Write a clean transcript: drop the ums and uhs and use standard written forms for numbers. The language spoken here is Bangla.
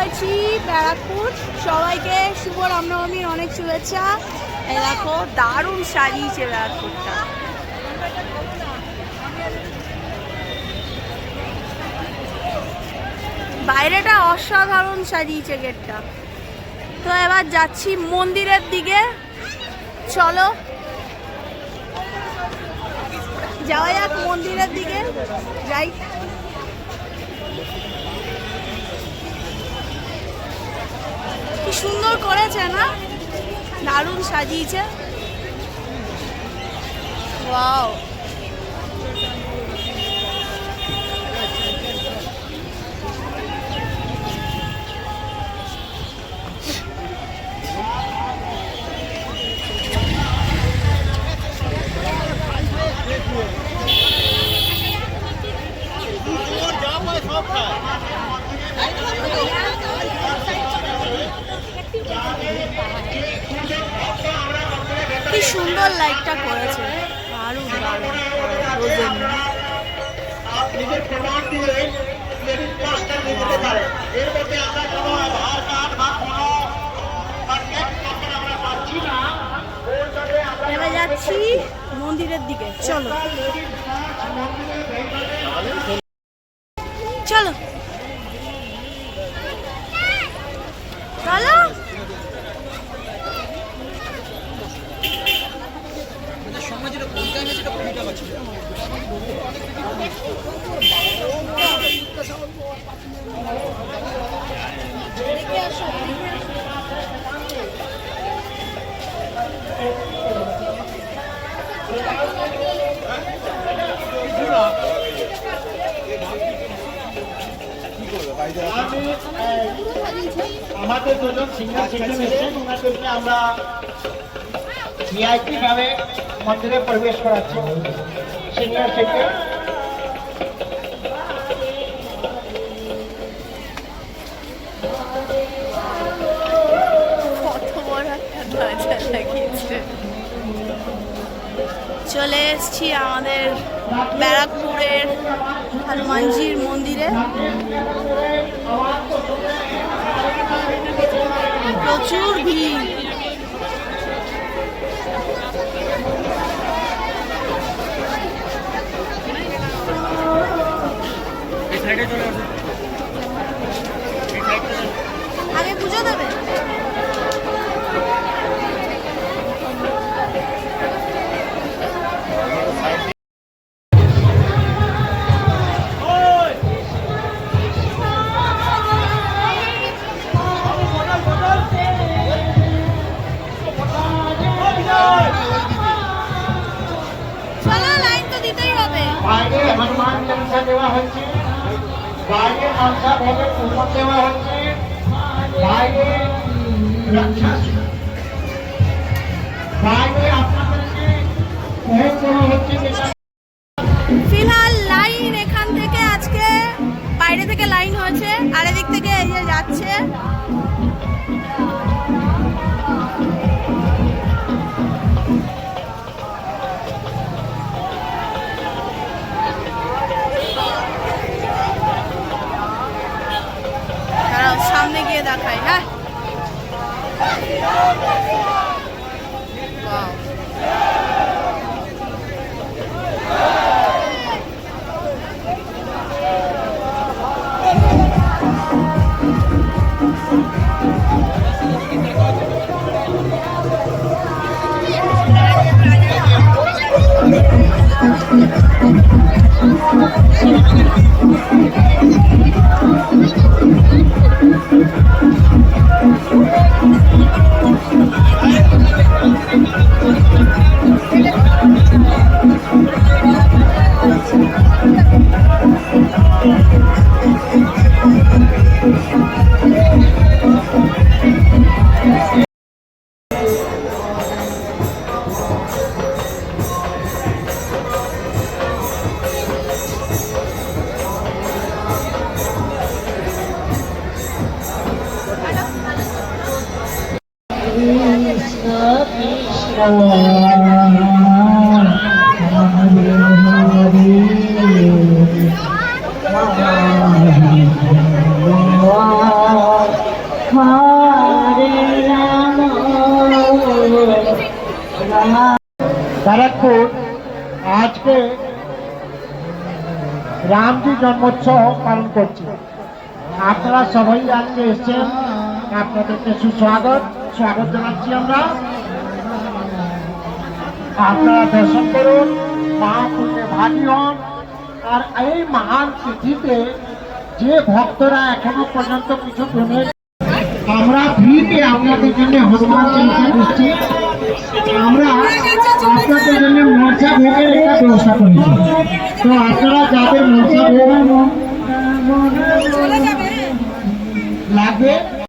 পড়েছি ব্যারাকপুর। সবাইকে শুভ রামনবমীর অনেক শুভেচ্ছা। এই দেখো দারুণ সাজিয়েছে ব্যারাকপুরটা। বাইরেটা অসাধারণ সাজিয়েছে গেটটা। তো এবার যাচ্ছি মন্দিরের দিকে, চলো যাওয়া যাক মন্দিরের দিকে যাই। কি সুন্দর করেছে না, দারুণ সাজিয়েছে। ওয়াও, কি সুন্দর লাইটটা করেছে, দারুণ দারুণ। এবার যাচ্ছি মন্দিরের দিকে, চলো চলো চলো। আমাদের দুজন সিনিয়র সিটিজেন এসেছেন, ওনাদেরকে আমরা ভিআইপি ভাবে মন্দিরে প্রবেশ করাচ্ছি। সিনিয়র সিটিজেন চলে এসছি আমাদের ব্যারাকপুরের হনুমানজির মন্দিরে। প্রচুর ভিড়। আগে পুজো দেবে। বাইরে হনুমান চালিসা দেওয়া হচ্ছে, বাইরে মনসা ভোগের কুপন দেওয়া হচ্ছে, বাইরে বাইরে আপনাদেরকে ভোগ দেওয়া হচ্ছে। ফিলহাল লাইন এখান থেকে আজকে বাইরে থেকে লাইন হয়েছে, আর এদিক থেকে এই যে যাচ্ছে। সামনে গিয়ে দেখাই। হ্যাঁ, ব্যারাকপুর আজকে রামজি জন্মোৎসব পালন করছে। আপনারা সবাই আজকে এসছেন, আপনাদেরকে স্বাগত জানাচ্ছি আমরা। আপনারা দর্শন করুন, মহাপুণ্যে ভাগী হন। আর এই মহান তিথিতে যে ভক্তরা এখনো পর্যন্ত কিছু ডোনেট, আমরা ফ্রিতে আপনাদের জন্য হনুমান চালিসা দিচ্ছি। আমরা আপনাদের জন্য মনসা ভোগের একটা ব্যবস্থা করেছি। তো আপনারা যাদের মনসা ভোগ লাগবে